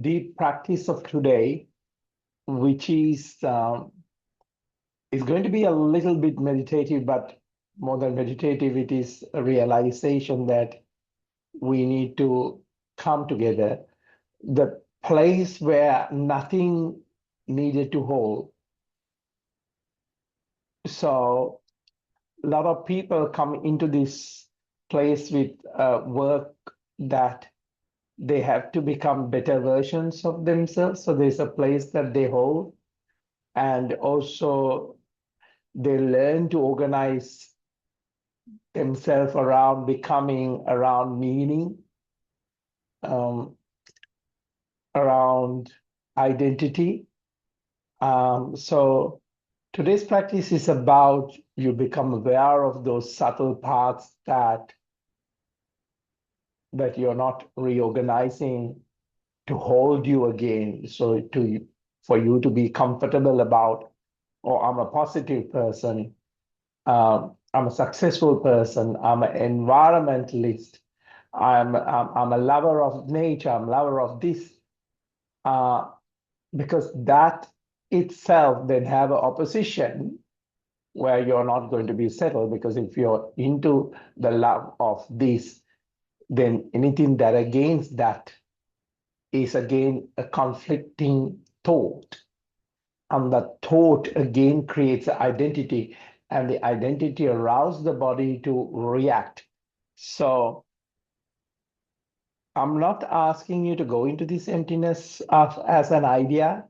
the practice of today, which is going to be a little bit meditative, but more than meditative, it is a realization that we need to come together. The place where nothing needed to hold. So a lot of people come into this place with work that they have to become better versions of themselves. So there's a place that they hold, and also they learn to organize themselves around becoming, around meaning, um, around identity. So today's practice is about you become aware of those subtle parts that you're not reorganizing to hold you again. So for you to be comfortable about, oh, I'm a positive person, I'm a successful person, I'm an environmentalist, I'm a lover of nature, I'm a lover of this, uh, because that itself then have an opposition where you're not going to be settled, because if you're into the love of this, then anything that against that is again a conflicting thought. And the thought again creates an identity, and the identity arouses the body to react. So I'm not asking you to go into this emptiness as an idea,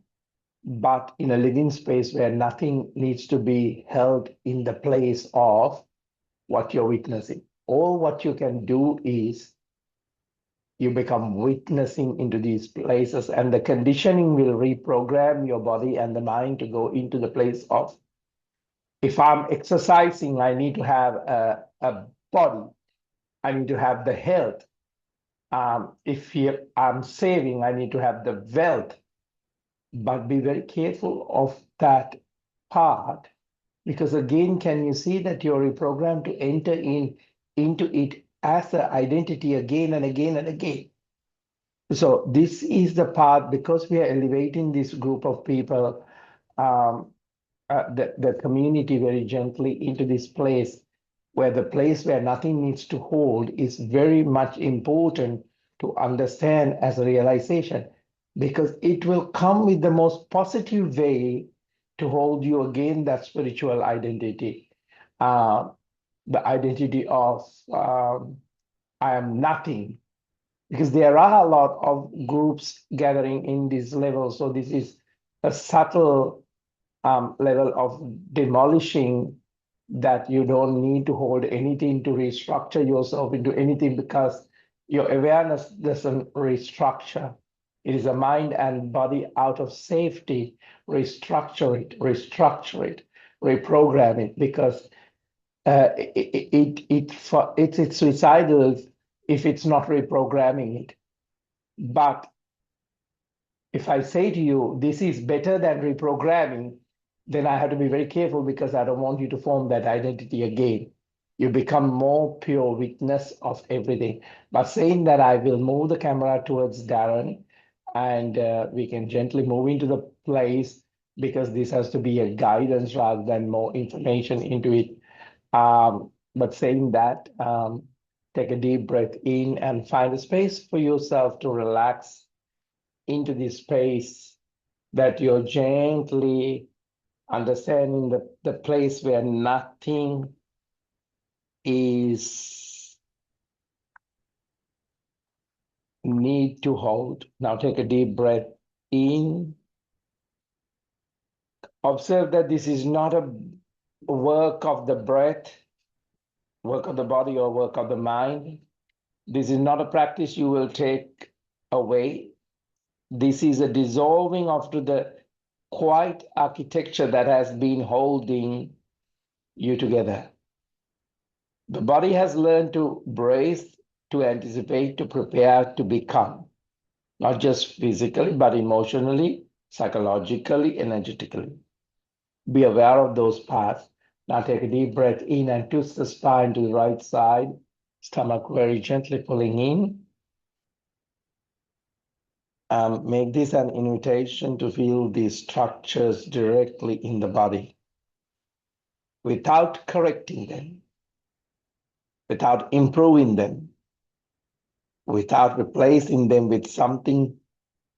but in a living space where nothing needs to be held in the place of what you're witnessing. All what you can do is you become witnessing into these places, and the conditioning will reprogram your body and the mind to go into the place of, if I'm exercising, I need to have a body, I need to have the health. If I'm saving, I need to have the wealth. But be very careful of that part, because again, can you see that you're reprogrammed to enter into it as an identity again and again and again. So this is the path, because we are elevating this group of people, um, the community very gently into this place, where the place where nothing needs to hold is very much important to understand as a realization, because it will come with the most positive way to hold you again that spiritual identity, uh, the identity of I am nothing, because there are a lot of groups gathering in this level. So this is a subtle level of demolishing, that you don't need to hold anything to restructure yourself into anything, because your awareness doesn't restructure. It is a mind and body out of safety. Restructure it, reprogram it, because it's suicidal if it's not reprogramming it. But if I say to you, this is better than reprogramming, then I have to be very careful, because I don't want you to form that identity again. You become more pure witness of everything. But saying that, I will move the camera towards Darren, and we can gently move into the place, because this has to be a guidance rather than more information into it. But saying that, take a deep breath in and find a space for yourself to relax into this space, that you're gently understanding the place where nothing is need to hold. Now take a deep breath in. Observe that this is not a work of the breath, work of the body, or work of the mind. This is not a practice you will take away. This is a dissolving of to the quiet architecture that has been holding you together. The body has learned to brace, to anticipate, to prepare, to become, not just physically, but emotionally, psychologically, energetically. Be aware of those parts. Now take a deep breath in and twist the spine to the right side, stomach very gently pulling in. Make this an invitation to feel these structures directly in the body without correcting them, without improving them, without replacing them with something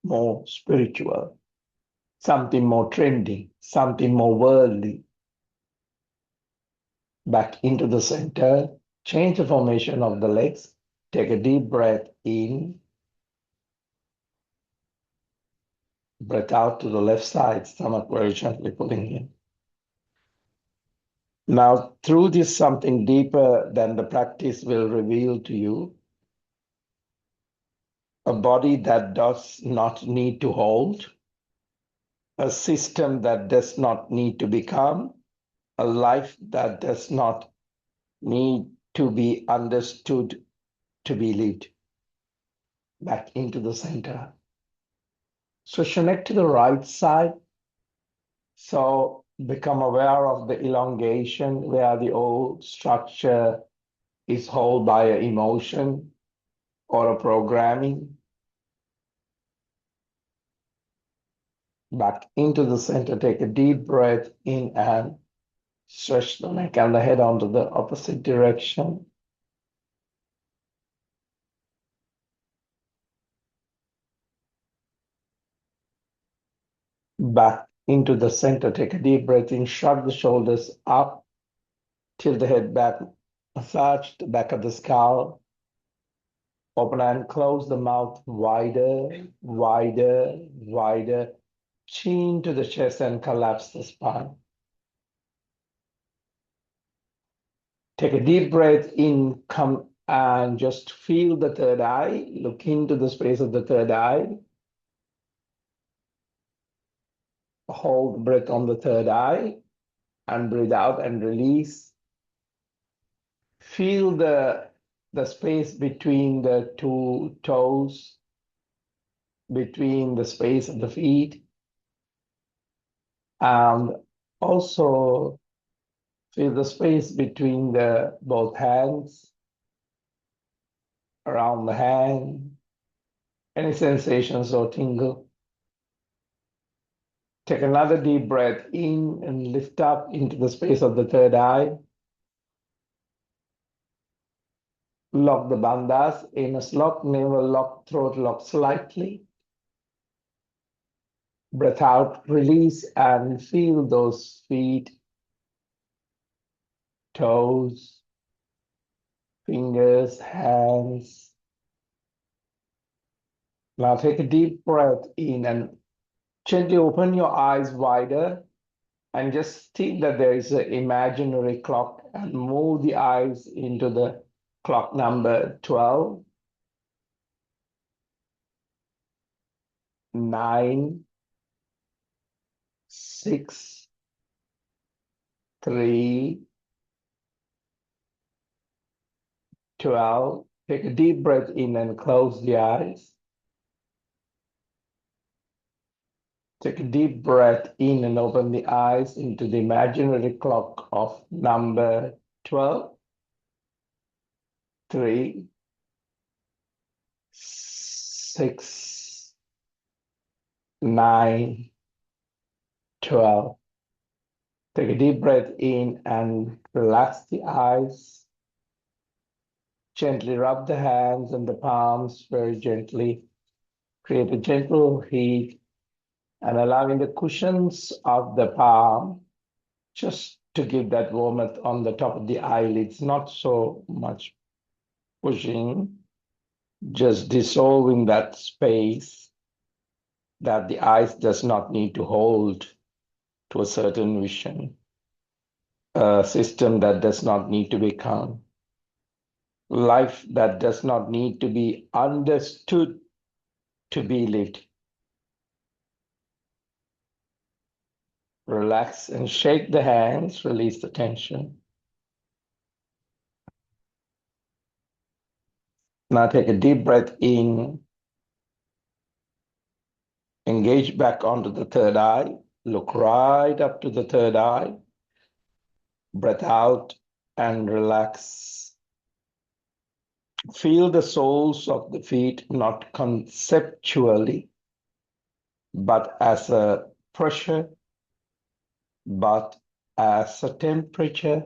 more spiritual, something more trendy, something more worldly. Back into the center, change the formation of the legs. Take a deep breath in, breath out to the left side, stomach very gently pulling in. Now, through this, something deeper than the practice will reveal to you a body that does not need to hold, a system that does not need to become, a life that does not need to be understood to be lived. Back into the center. So connect to the right side. So become aware of the elongation where the old structure is held by an emotion or a programming. Back into the center, take a deep breath in and stretch the neck and the head onto the opposite direction. Back into the center, take a deep breath in, shrug the shoulders up, tilt the head back, massage the back of the skull, open and close the mouth wider, wider, wider, chin to the chest and collapse the spine. Take a deep breath in, come and just feel the third eye, look into the space of the third eye. Hold the breath on the third eye and breathe out and release. Feel the space between the two toes, between the space of the feet, and also feel the space between the both hands, around the hand, any sensations or tingle. Take another deep breath in and lift up into the space of the third eye. Lock the bandhas, anus lock, navel lock, throat lock slightly. Breath out, release, and feel those feet, toes, fingers, hands. Now take a deep breath in and gently open your eyes wider and just think that there is an imaginary clock and move the eyes into the clock number 12, 9, 6, 3, 12. Take a deep breath in and close the eyes. Take a deep breath in and open the eyes into the imaginary clock of number 12, 3, 6, 9, 12. Take a deep breath in and relax the eyes. Gently rub the hands and the palms very gently. Create a gentle heat and allowing the cushions of the palm just to give that warmth on the top of the eyelids, not so much pushing, just dissolving that space that the eyes does not need to hold to a certain vision, a system that does not need to become, life that does not need to be understood to be lived. Relax and shake the hands, release the tension. Now take a deep breath in, engage back onto the third eye, look right up to the third eye, breath out and relax. Feel the soles of the feet, not conceptually, but as a pressure, but as a temperature,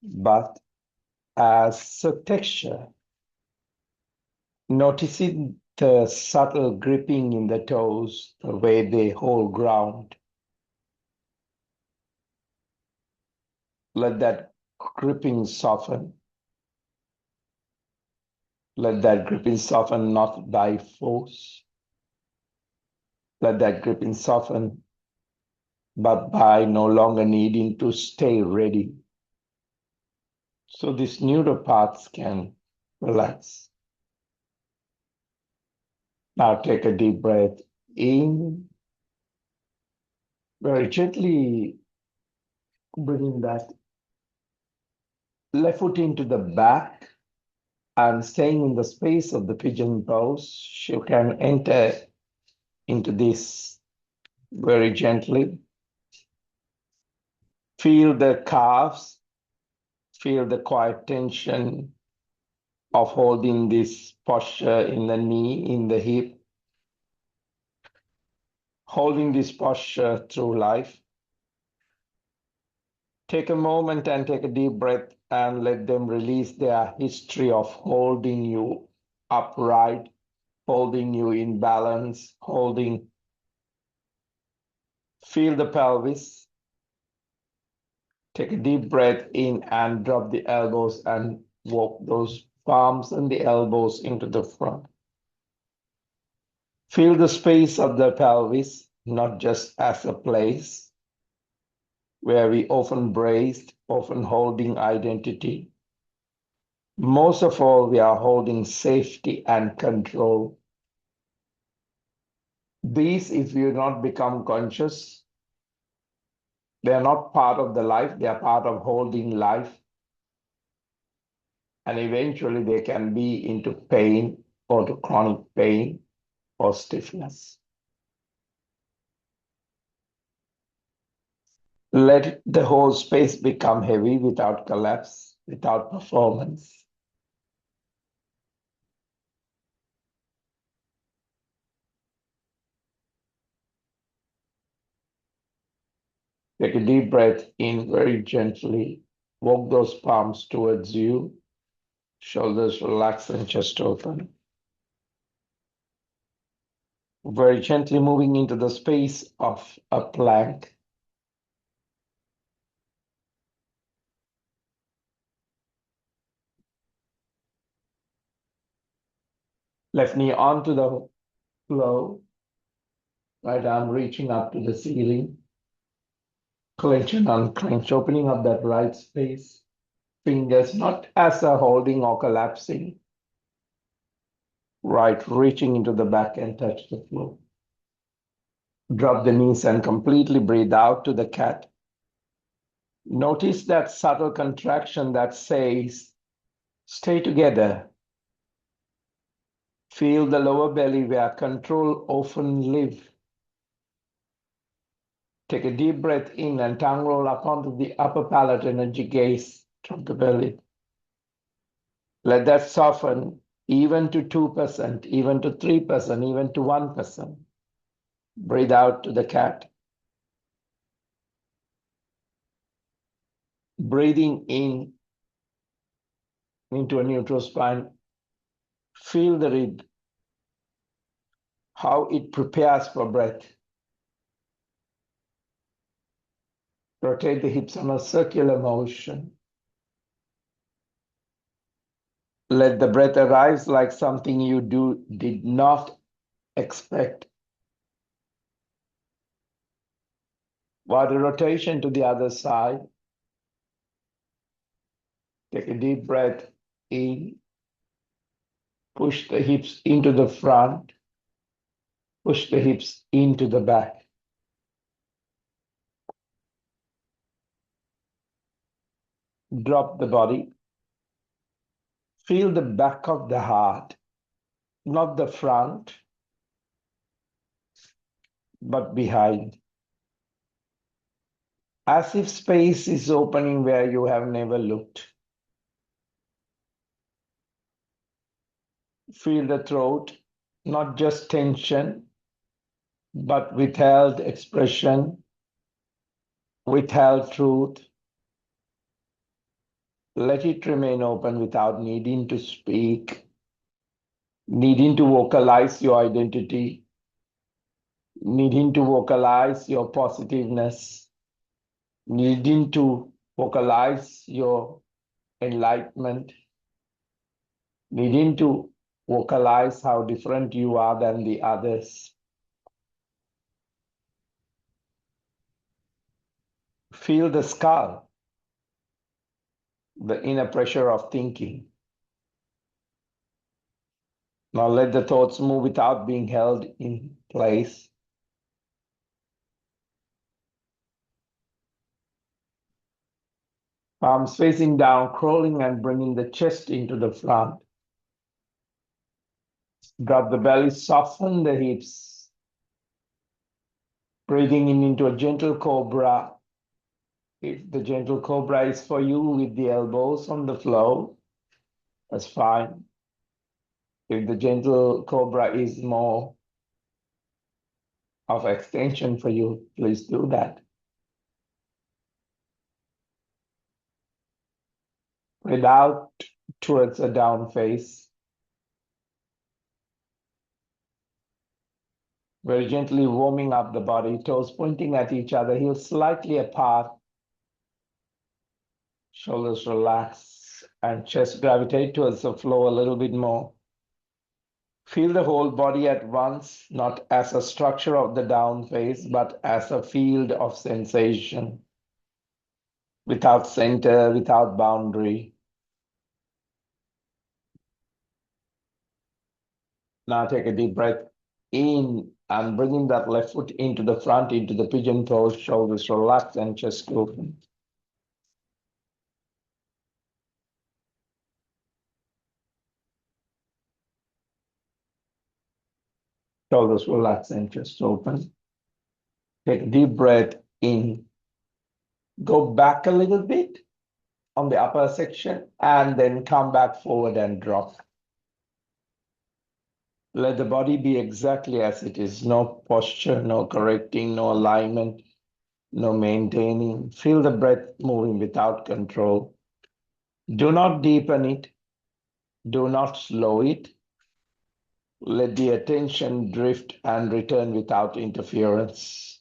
but as a texture. Noticing the subtle gripping in the toes, the way they hold ground. Let that gripping soften. Let that gripping soften not by force. Let that gripping soften, but by no longer needing to stay ready. So these neural parts can relax. Now take a deep breath in, very gently bringing that left foot into the back and staying in the space of the pigeon pose. You can enter into this very gently. Feel the calves, feel the quiet tension of holding this posture in the knee, in the hip, holding this posture through life. Take a moment and take a deep breath and let them release their history of holding you upright, holding you in balance, holding. Feel the pelvis. Take a deep breath in and drop the elbows and walk those palms and the elbows into the front. Feel the space of the pelvis, not just as a place where we often braced, often holding identity. Most of all, we are holding safety and control. These, if you not become conscious, they are not part of the life, they are part of holding life. And eventually they can be into pain or to chronic pain or stiffness. Let the whole space become heavy without collapse, without performance. Take a deep breath in very gently. Walk those palms towards you. Shoulders relax and chest open. Very gently moving into the space of a plank. Left knee onto the floor. Right arm reaching up to the ceiling. Clench and unclench, opening up that right space. Fingers not as a holding or collapsing. Right, reaching into the back and touch the floor. Drop the knees and completely breathe out to the cat. Notice that subtle contraction that says, stay together. Feel the lower belly where control often lives. Take a deep breath in and tongue roll up onto the upper palate, energy gaze from the belly. Let that soften even to 2%, even to 3%, even to 1%. Breathe out to the cat. Breathing in into a neutral spine. Feel the rib, how it prepares for breath. Rotate the hips on a circular motion. Let the breath arise like something you did not expect. While the rotation to the other side, take a deep breath in, push the hips into the front, push the hips into the back. Drop the body. Feel the back of the heart, not the front, but behind. As if space is opening where you have never looked. Feel the throat, not just tension, but withheld expression, withheld truth. Let it remain open without needing to speak, needing to vocalize your identity, needing to vocalize your positiveness, needing to vocalize your enlightenment, needing to vocalize how different you are than the others. Feel the skull, the inner pressure of thinking. Now let the thoughts move without being held in place. Palms facing down, crawling and bringing the chest into the front. Drop the belly, soften the hips. Breathing in into a gentle cobra. If the gentle cobra is for you with the elbows on the floor, that's fine. If the gentle cobra is more of extension for you, please do that. Breathe out towards a down face. Very gently warming up the body, toes pointing at each other, heels slightly apart, shoulders relax, and chest gravitate towards the floor a little bit more. Feel the whole body at once, not as a structure of the down face, but as a field of sensation, without center, without boundary. Now take a deep breath in and bringing that left foot into the front, into the pigeon pose, shoulders relaxed and chest open. Shoulders relaxed and chest open. Take a deep breath in. Go back a little bit on the upper section and then come back forward and drop. Let the body be exactly as it is. No posture, no correcting, no alignment, no maintaining. Feel the breath moving without control. Do not deepen it. Do not slow it. Let the attention drift and return without interference.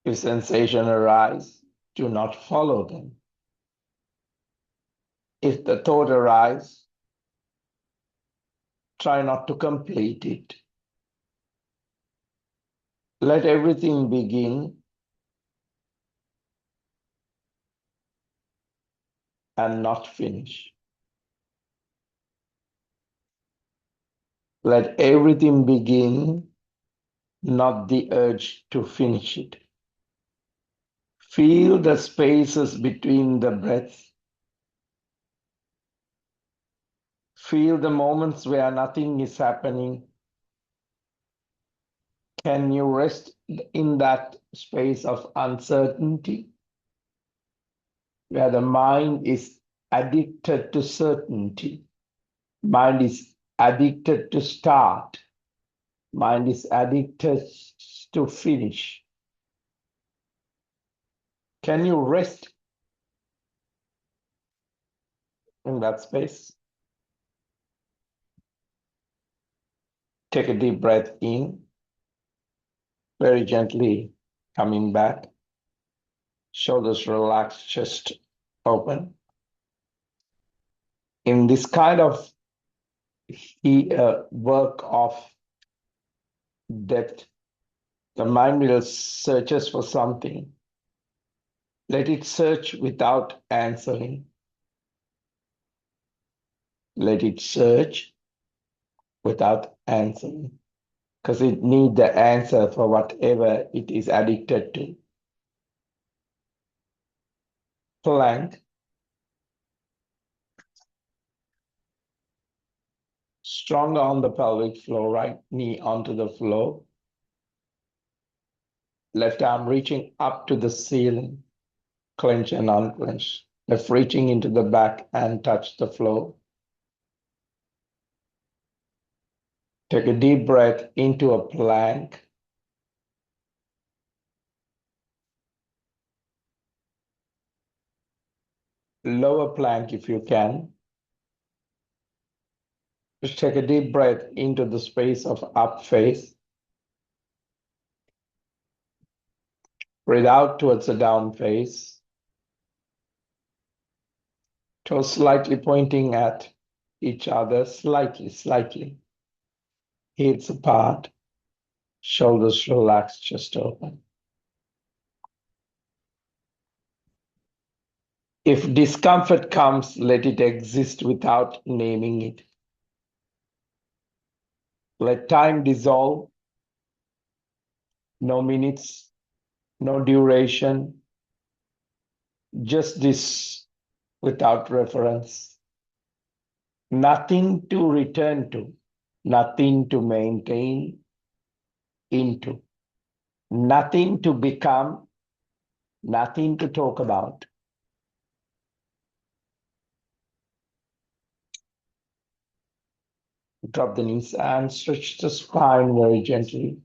If sensation arise, do not follow them. If the thought arise, try not to complete it. Let everything begin and not finish. Let everything begin, not the urge to finish it. Feel the spaces between the breaths. Feel the moments where nothing is happening. Can you rest in that space of uncertainty, where the mind is addicted to certainty? Mind is addicted to start. Mind is addicted to finish. Can you rest in that space? Take a deep breath in, very gently coming back. Shoulders relaxed, chest open. In this kind of work of depth, the mind will searches for something. Let it search without answering. Let it search without answering, because it needs the answer for whatever it is addicted to. Plank. Stronger on the pelvic floor, right knee onto the floor. Left arm reaching up to the ceiling, clench and unclench. Left reaching into the back and touch the floor. Take a deep breath into a plank. Lower plank if you can. Just take a deep breath into the space of up face. Breathe out towards the down face. Toes slightly pointing at each other, slightly. Hips apart, shoulders relaxed, chest open. If discomfort comes, let it exist without naming it. Let time dissolve, no minutes, no duration, just this without reference. Nothing to return to, nothing to maintain into, nothing to become, nothing to talk about. Drop the knees and stretch the spine very gently.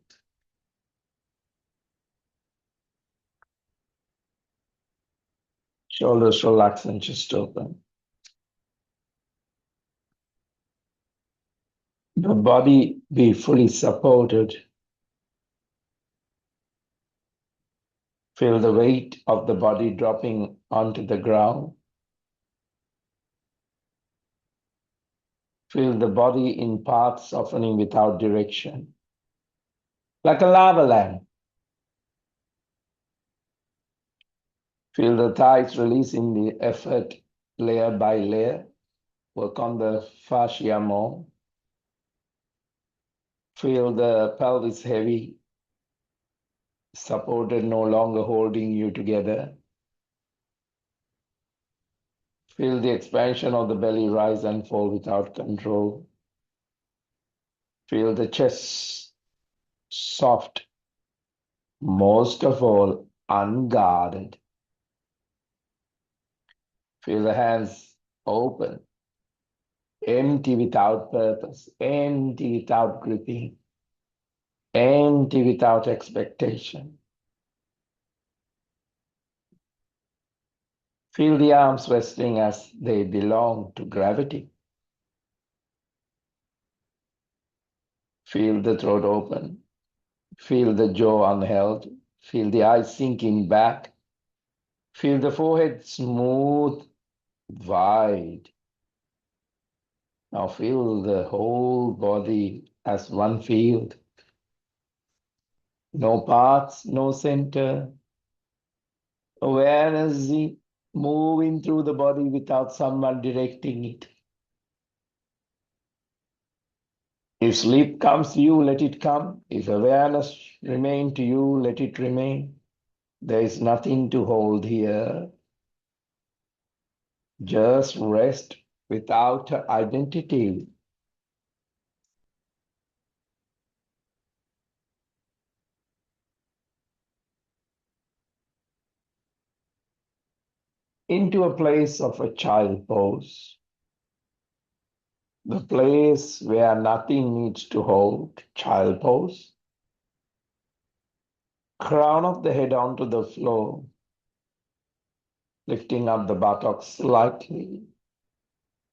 Shoulders relax and chest open. The body be fully supported. Feel the weight of the body dropping onto the ground. Feel the body in parts softening without direction. Like a lava lamp. Feel the thighs releasing the effort layer by layer. Work on the fascia more. Feel the pelvis heavy, supported, no longer holding you together. Feel the expansion of the belly rise and fall without control. Feel the chest soft, most of all, unguarded. Feel the hands open, empty without purpose, empty without gripping, empty without expectation. Feel the arms resting as they belong to gravity. Feel the throat open. Feel the jaw unheld. Feel the eyes sinking back. Feel the forehead smooth, wide. Now feel the whole body as one field. No parts, no center. Awareness moving through the body without someone directing it. If sleep comes to you, let it come. If awareness remain to you, let it remain. There is nothing to hold here. Just rest without identity. Into a place of a child pose. The place where nothing needs to hold, child pose. Crown of the head onto the floor. Lifting up the buttocks slightly.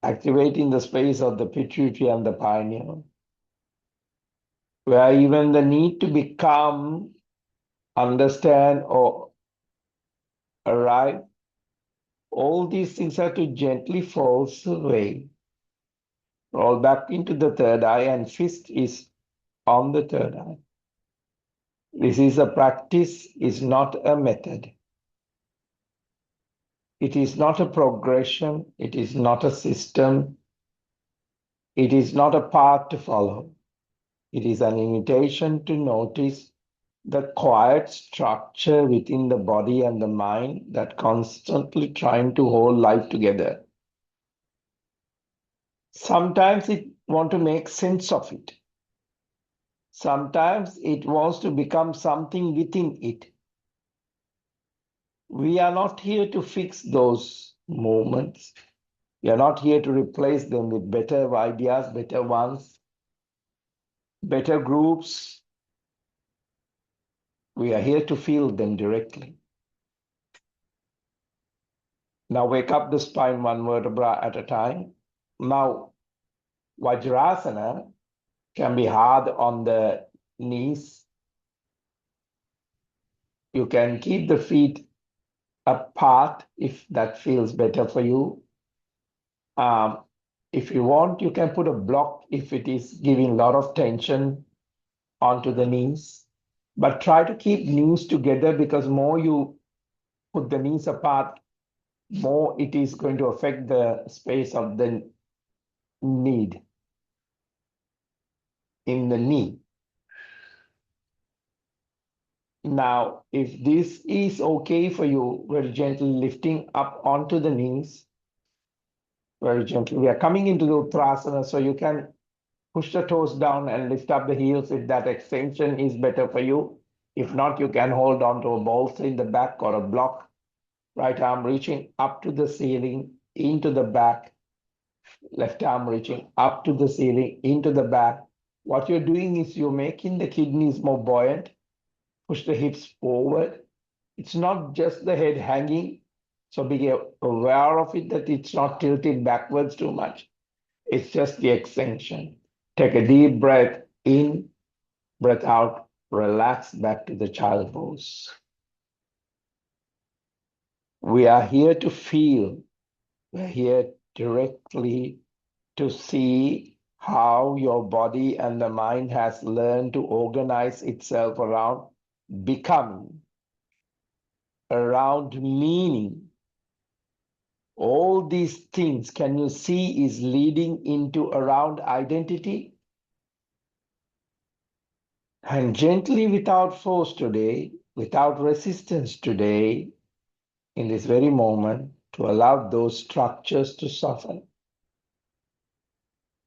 Activating the space of the pituitary and the pineal. Where even the need to become, understand, or arrive, all these things are to gently fall away. Roll back into the third eye, and fist is on the third eye. This is a practice, is not a method. It is not a progression. It is not a system. It is not a path to follow. It is an invitation to notice the quiet structure within the body and the mind that constantly trying to hold life together. Sometimes it wants to make sense of it. Sometimes it wants to become something within it. We are not here to fix those moments. We are not here to replace them with better ideas, better ones. Better groups, we are here to feel them directly. Now wake up the spine one vertebra at a time. Now, Vajrasana can be hard on the knees. You can keep the feet apart if that feels better for you. If you want, you can put a block if it is giving a lot of tension onto the knees. But try to keep knees together, because more you put the knees apart, more it is going to affect the space of the need in the knee. Now, if this is okay for you, very gently lifting up onto the knees, very gently. We are coming into the Uttanasana, so you can push the toes down and lift up the heels if that extension is better for you. If not, you can hold on to a bolster in the back or a block. Right arm reaching up to the ceiling, into the back. Left arm reaching up to the ceiling, into the back. What you're doing is you're making the kidneys more buoyant. Push the hips forward. It's not just the head hanging, so be aware of it that it's not tilted backwards too much. It's just the extension. Take a deep breath in, breath out, relax back to the child pose. We are here to feel, we're here directly to see how your body and the mind has learned to organize itself around becoming, around meaning. All these things, can you see, is leading into around identity? And gently, without force today, without resistance today, in this very moment, to allow those structures to soften.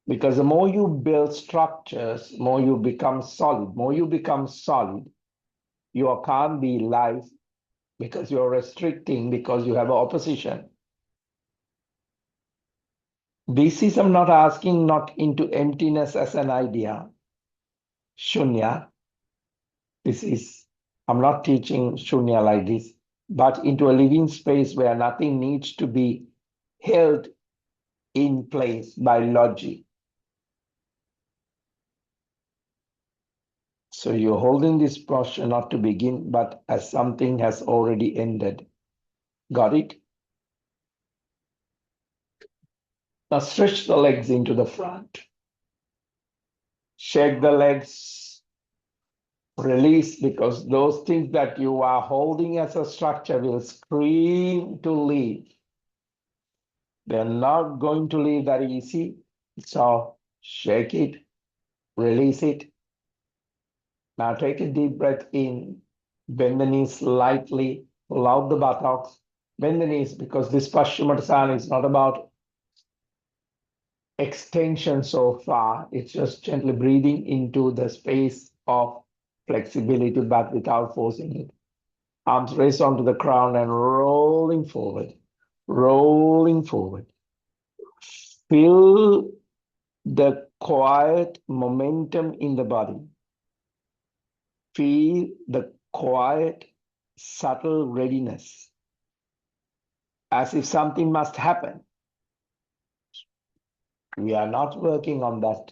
Because the more you build structures, more you become solid. More you become solid, you can't be life, because you're restricting, because you have an opposition. This is, I'm not asking, not into emptiness as an idea. Shunya. This is, I'm not teaching shunya like this, but into a living space where nothing needs to be held in place by logic. So you're holding this posture not to begin, but as something has already ended. Got it? Now stretch the legs into the front. Shake the legs, release, because those things that you are holding as a structure will scream to leave. They're not going to leave that easy. So shake it, release it. Now take a deep breath in, bend the knees slightly, pull out the buttocks, bend the knees, because this Paschimottanasana is not about extension so far. It's just gently breathing into the space of flexibility, but without forcing it. Arms raised onto the crown and rolling forward, rolling forward. Feel the quiet momentum in the body. Feel the quiet, subtle readiness, as if something must happen. We are not working on that.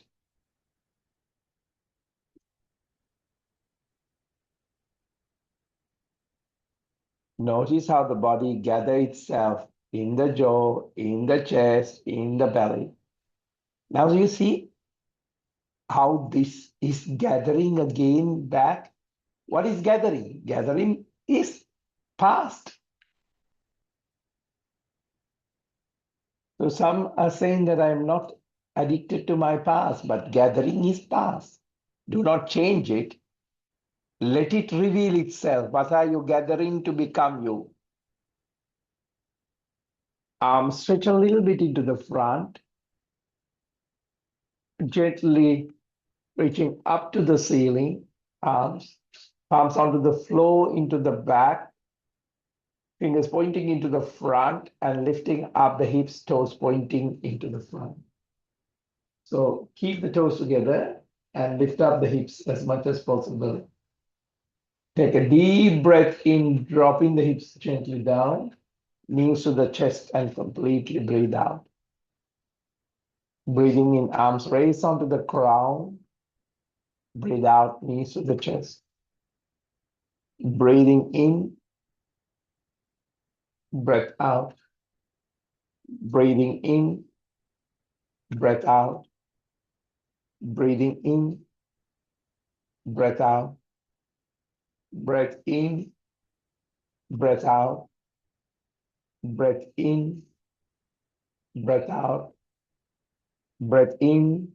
Notice how the body gathers itself in the jaw, in the chest, in the belly. Now you see how this is gathering again back. What is gathering? Gathering is past. So some are saying that I'm not addicted to my past, but gathering is past. Do not change it. Let it reveal itself. What are you gathering to become you? Arms stretch a little bit into the front, gently reaching up to the ceiling, arms, palms onto the floor, into the back, fingers pointing into the front and lifting up the hips, toes pointing into the front. So keep the toes together. and lift up the hips as much as possible. Take a deep breath in, dropping the hips gently down, knees to the chest, and completely breathe out. Breathing in, arms raised onto the crown. Breathe out, knees to the chest. Breathing in, breath out. Breathing in, breath out. Breathing in, breath out. Breath in, breath out. Breath in, breath out. Breath in,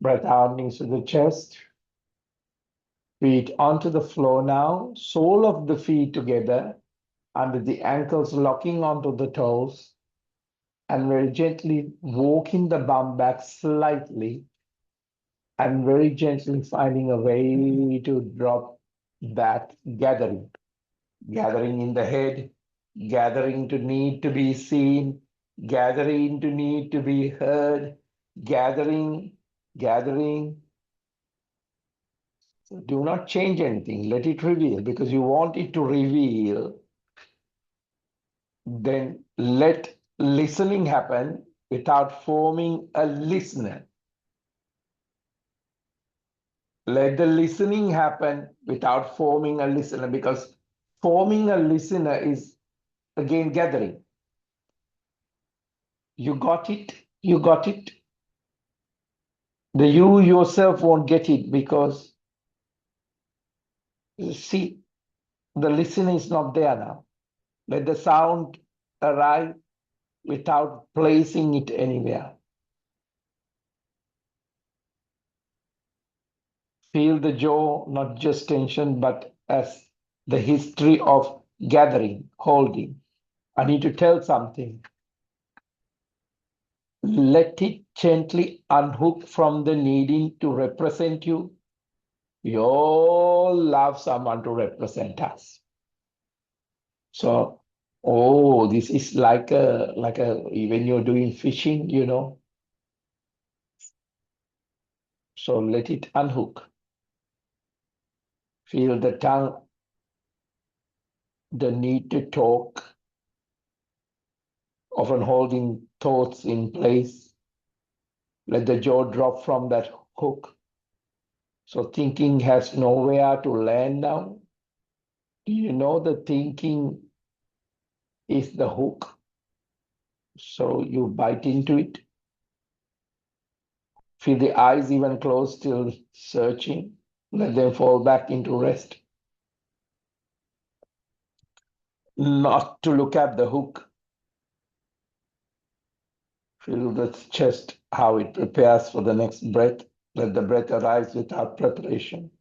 breath out, knees to the chest. Feet onto the floor now. Sole of the feet together, under the ankles locking onto the toes. And very gently walking the bum back slightly. And very gently finding a way to drop that gathering. Gathering in the head, gathering to need to be seen, gathering to need to be heard, gathering. So do not change anything, let it reveal, because you want it to reveal. Then let listening happen without forming a listener. Let the listening happen without forming a listener, because forming a listener is again gathering. You got it, you got it. The you yourself won't get it because, see, the listener is not there now. Let the sound arrive without placing it anywhere. Feel the jaw, not just tension, but as the history of gathering, holding. I need to tell something. Let it gently unhook from the needing to represent you. We all love someone to represent us. So, oh, this is like a when you're doing fishing, you know. So let it unhook. Feel the tongue, the need to talk, often holding thoughts in place. Let the jaw drop from that hook. So thinking has nowhere to land now. Do you know the thinking is the hook? So you bite into it. Feel the eyes even closed, still searching. Let them fall back into rest. Not to look at the hook. Feel the chest, how it prepares for the next breath. Let the breath arise without preparation.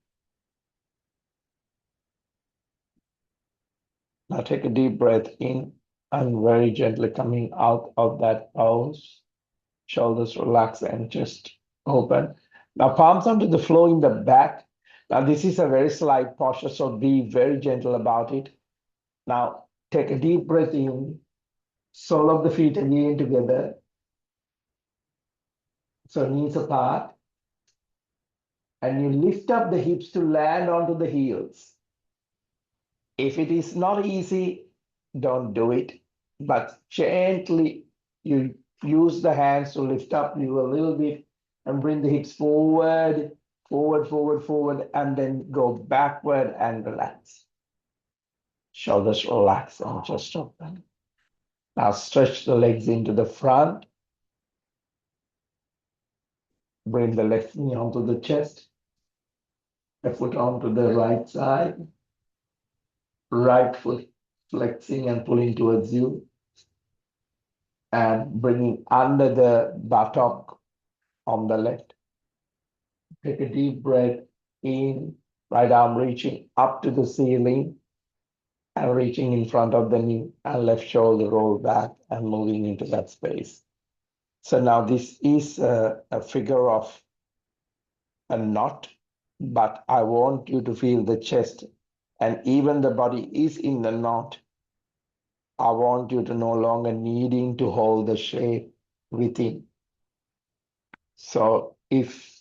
Now take a deep breath in and very gently coming out of that pose. Shoulders relax and chest open. Now palms onto the floor in the back. Now this is a very slight posture, so be very gentle about it. Now take a deep breath in. Sole of the feet again together. So knees apart. And you lift up the hips to land onto the heels. If it is not easy, don't do it. But gently, you use the hands to lift up you a little bit and bring the hips forward, forward, and then go backward and relax. Shoulders relax and just open. Now stretch the legs into the front. Bring the left knee onto the chest. The foot onto the right side. Right foot flexing and pulling towards you. And bringing under the buttock on the left. Take a deep breath in, right arm reaching up to the ceiling and reaching in front of the knee, and left shoulder roll back and moving into that space. So now this is a figure of a knot, but I want you to feel the chest, and even the body is in the knot. I want you to no longer needing to hold the shape within. So if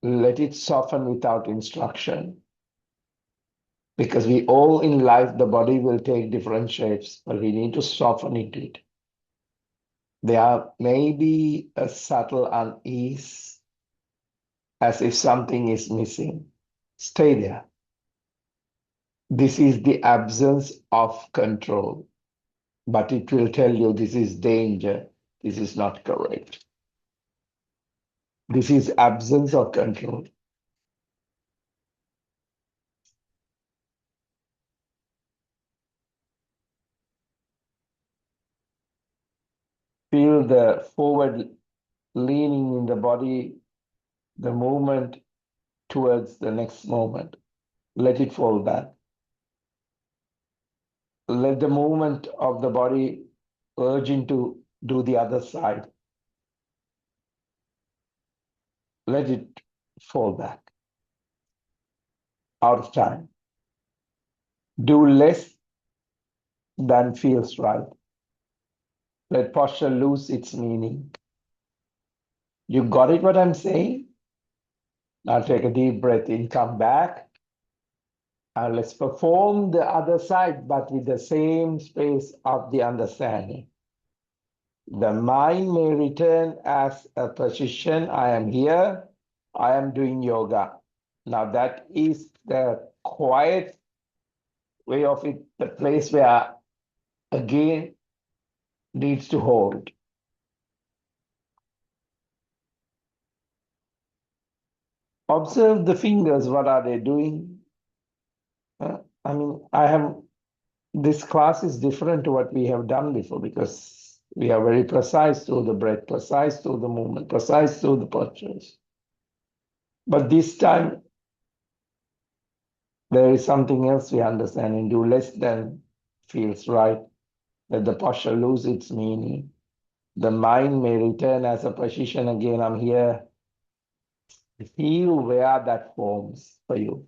Let it soften without instruction. Because we all in life, the body will take different shapes, but we need to soften into it. There may be a subtle unease, as if something is missing. Stay there. This is the absence of control, but it will tell you this is danger. This is not correct. This is absence of control. Feel the forward leaning in the body, the movement towards the next moment. Let it fall back. Let the movement of the body urge into do the other side. Let it fall back out of time. Do less than feels right. Let posture lose its meaning. You got it what I'm saying? Now take a deep breath in, come back. And let's perform the other side, but with the same space of the understanding. The mind may return as a position. I am here. I am doing yoga. Now that is the quiet way of it, the place where again needs to hold. Observe the fingers. What are they doing? I mean, this class is different to what we have done before because we are very precise through the breath, precise through the movement, precise through the postures. But this time, there is something else we understand and do less than feels right, that the posture lose its meaning. The mind may return as a position again. I'm here. Feel where that forms for you.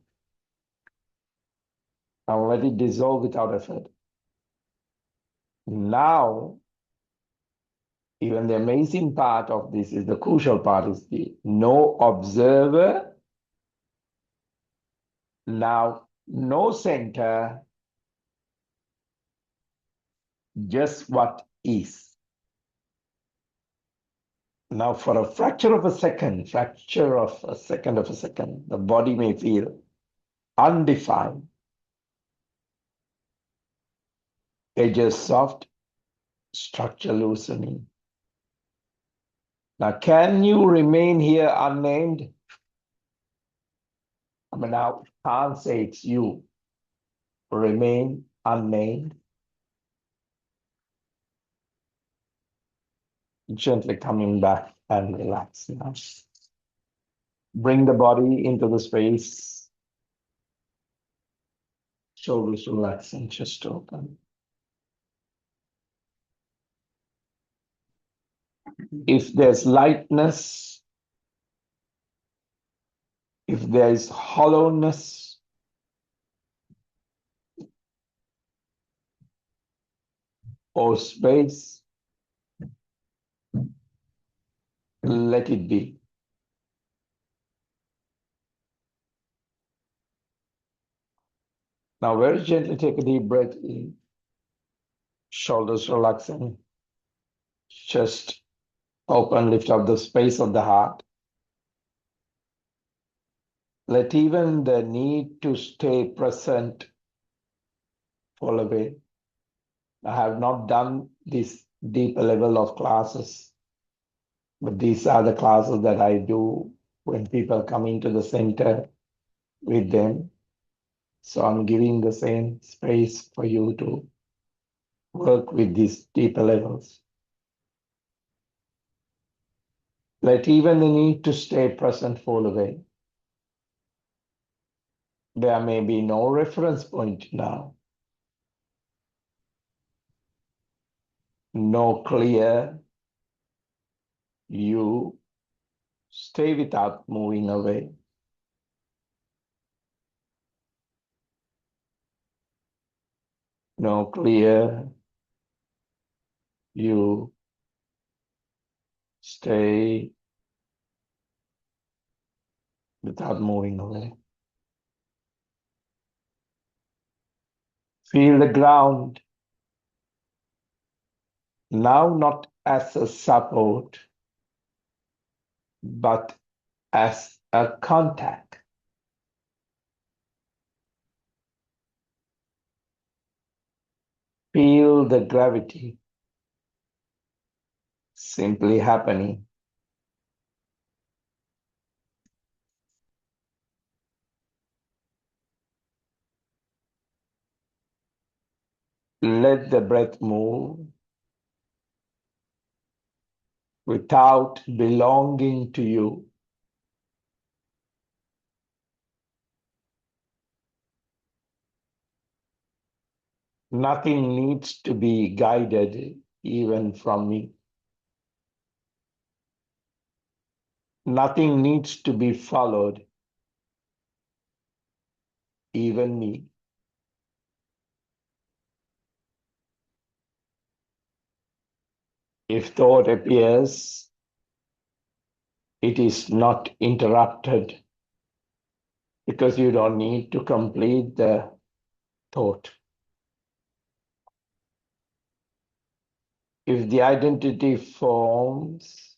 And let it dissolve without effort. Now, even the amazing part of this is the crucial part is the no observer, now no center, just what is. Now for a fraction of a second, the body may feel undefined, edges soft, structure loosening. Now can you remain here unnamed? I mean, now can't say it's you. Remain unnamed. Gently coming back and relax now. Bring the body into the space. Shoulders relax and chest open. If there's lightness, if there is hollowness, or space, let it be. Now very gently take a deep breath in. Shoulders relaxing. Chest open, lift up the space of the heart. Let even the need to stay present fall away. I have not done this deep level of classes, but these are the classes that I do when people come into the center with them. So I'm giving the same space for you to work with these deeper levels. Let even the need to stay present fall away. There may be no reference point now. No clear. You stay without moving away. No clear. You stay without moving away. Feel the ground now not as a support, but as a contact. Feel the gravity simply happening. Let the breath move without belonging to you. Nothing needs to be guided, even from me. Nothing needs to be followed, even me. If thought appears, it is not interrupted because you don't need to complete the thought. If the identity forms,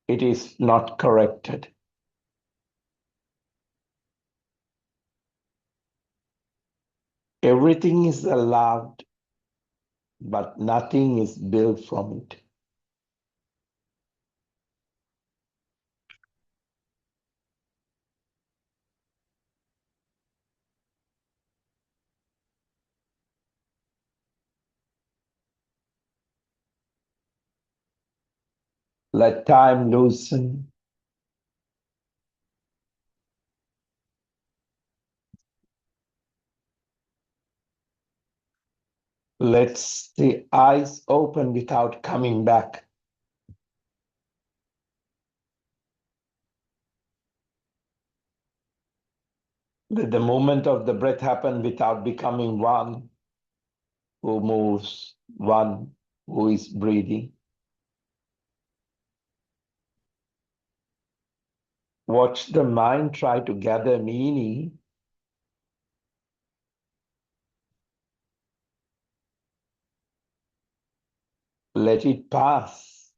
it is not corrected. Everything is allowed, but nothing is built from it. Let time loosen. Let the eyes open without coming back. Let the movement of the breath happen without becoming one who moves, one who is breathing. Watch the mind try to gather meaning. Let it pass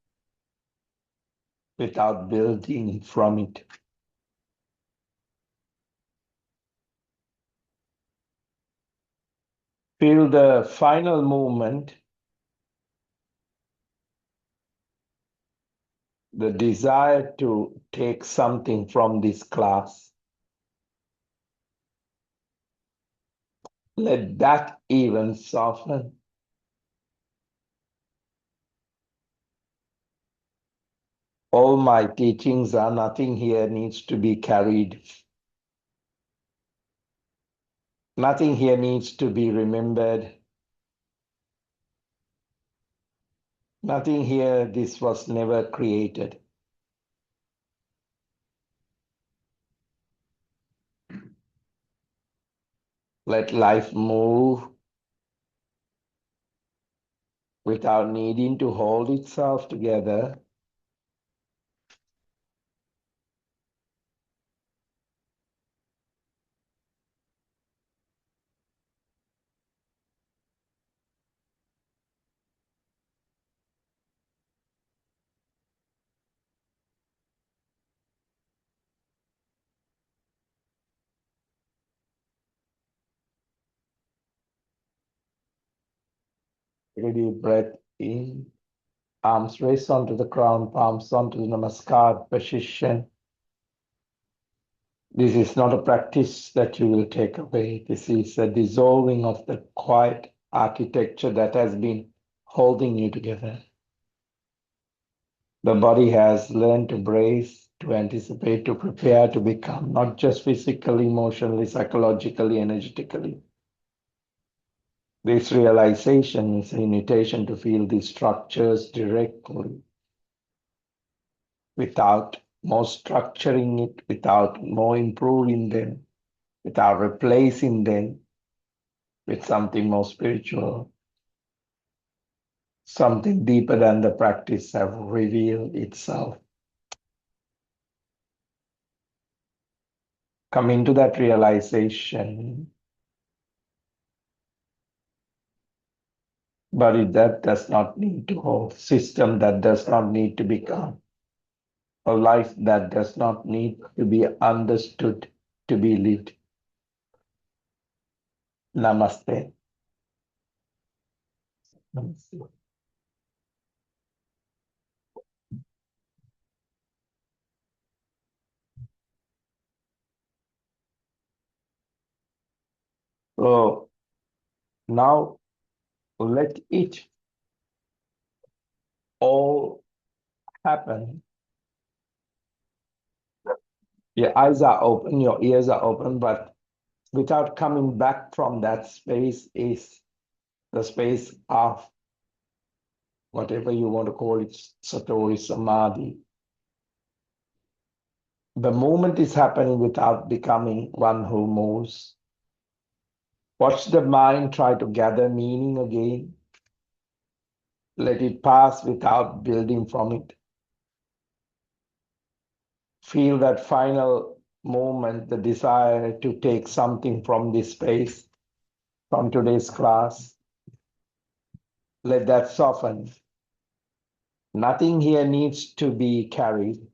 without building from it. Feel the final movement, the desire to take something from this class. Let that even soften. All my teachings are nothing here needs to be carried. Nothing here needs to be remembered. Nothing here, this was never created. Let life move without needing to hold itself together. Take a deep breath in. Arms raised onto the ground, palms onto the namaskar position. This is not a practice that you will take away. This is a dissolving of the quiet architecture that has been holding you together. The body has learned to brace, to anticipate, to prepare, to become, not just physically, emotionally, psychologically, energetically. This realization is an invitation to feel these structures directly, without more structuring it, without more improving them, without replacing them with something more spiritual. something deeper than the practice have revealed itself. Come into that realization, but that does not need to hold, system that does not need to become, a life that does not need to be understood to be lived. Namaste. Namaste. So now let it all happen. Your eyes are open, your ears are open, but without coming back from that space is the space of whatever you want to call it, Satori Samadhi. The movement is happening without becoming one who moves. Watch the mind try to gather meaning again. Let it pass without building from it. Feel that final moment, the desire to take something from this space, from today's class. Let that soften. Nothing here needs to be carried.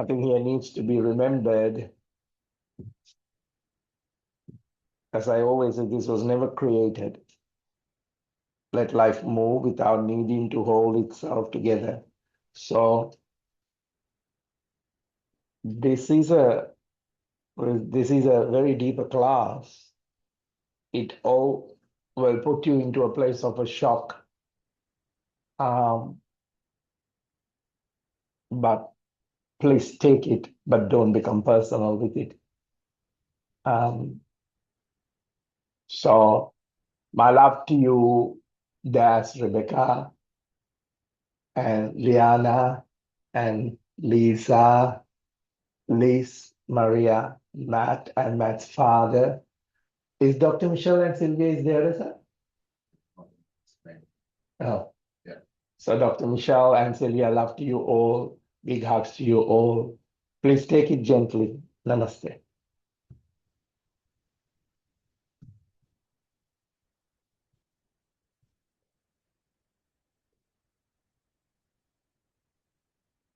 Nothing here needs to be remembered. As I always say, this was never created. Let life move without needing to hold itself together. So this is a very deeper class. It all will put you into a place of a shock. But please take it, but don't become personal with it. So my love to you, Das, Rebecca, and Liana, and Lisa, Liz, Maria, Matt, and Matt's father. Is Dr. Michelle and Sylvia is there as well? Oh. Yeah. So Dr. Michelle and Sylvia, love to you all. Big hugs to you all. Please take it gently. Namaste.